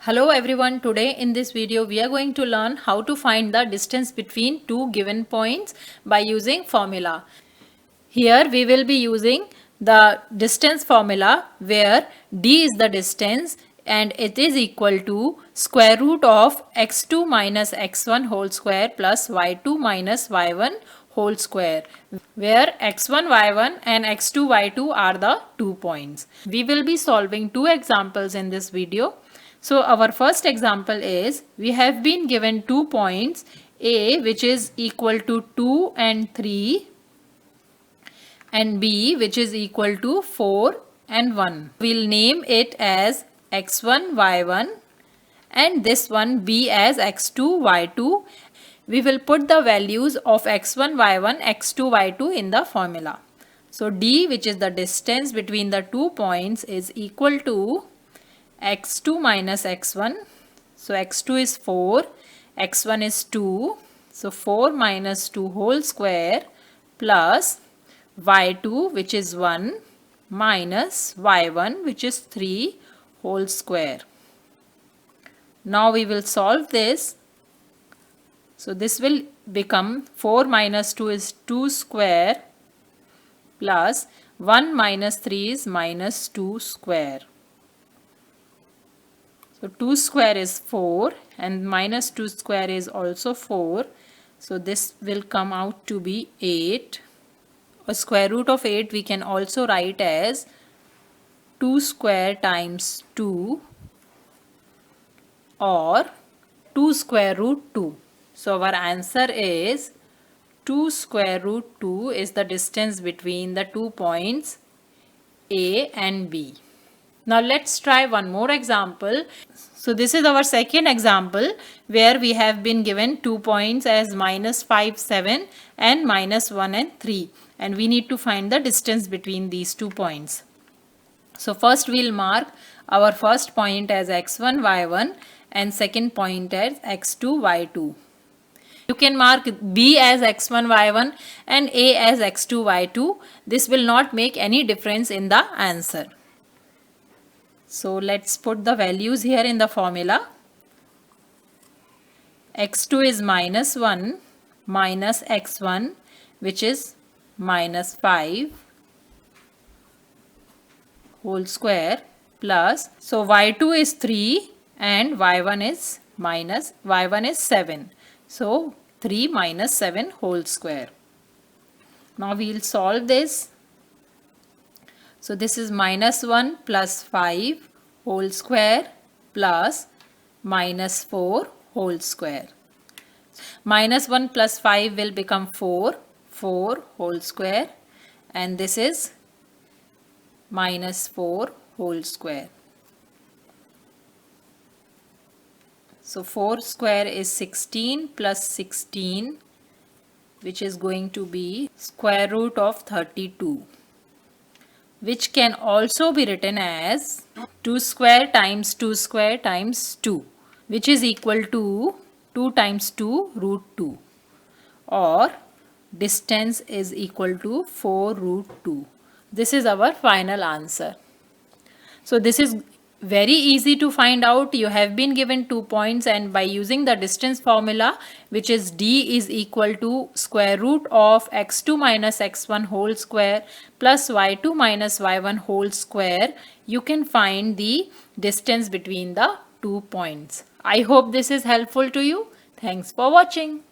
Hello everyone, today in this video we are going to learn how to find the distance between two given points by using formula. Here we will be using the distance formula where d is the distance and it is equal to square root of x2 minus x1 whole square plus y2 minus y1 whole square, where x1 y1 and x2 y2 are the 2 points. We will be solving two examples in this video. So our first example is, we have been given 2 points A which is equal to 2 and 3 and B which is equal to 4 and 1. We'll name it as x1 y1 and this one B as x2 y2. We will put the values of x1 y1 x2 y2 in the formula. So D, which is the distance between the 2 points, is equal to x2 minus x1. So x2 is 4, x1 is 2. So 4 minus 2 whole square plus y2 which is 1 minus y1 which is 3 whole square. Now we will solve this. So this will become 4 minus 2 is 2 square plus 1 minus 3 is minus 2 square. So 2 square is 4 and minus 2 square is also 4. So this will come out to be 8. A square root of 8 we can also write as 2 square times 2 or 2 square root 2. So our answer is 2 square root 2 is the distance between the 2 points A and B. Now let's try one more example. So this is our second example where we have been given 2 points as minus 5, 7 and minus 1 and 3. And we need to find the distance between these 2 points. So first we'll mark our first point as x1, y1 and second point as x2, y2. You can mark B as x1, y1 and A as x2, y2. This will not make any difference in the answer. So let's put the values here in the formula. x2 is minus 1 minus x1 which is minus 5 whole square plus, so y2 is 3 and y1 is 7. So 3 minus 7 whole square. Now we will solve this. So this is minus 1 plus 5 whole square plus minus 4 whole square. Minus 1 plus 5 will become 4 whole square and this is minus 4 whole square. So 4 square is 16 plus 16 which is going to be square root of 32, which can also be written as 2 square times 2 square times 2, which is equal to 2 times 2 root 2, or distance is equal to 4 root 2. This is our final answer. So this is very easy to find out. You have been given 2 points and by using the distance formula, which is D is equal to square root of x2 minus x1 whole square plus y2 minus y1 whole square, you can find the distance between the 2 points. I hope this is helpful to you. Thanks for watching.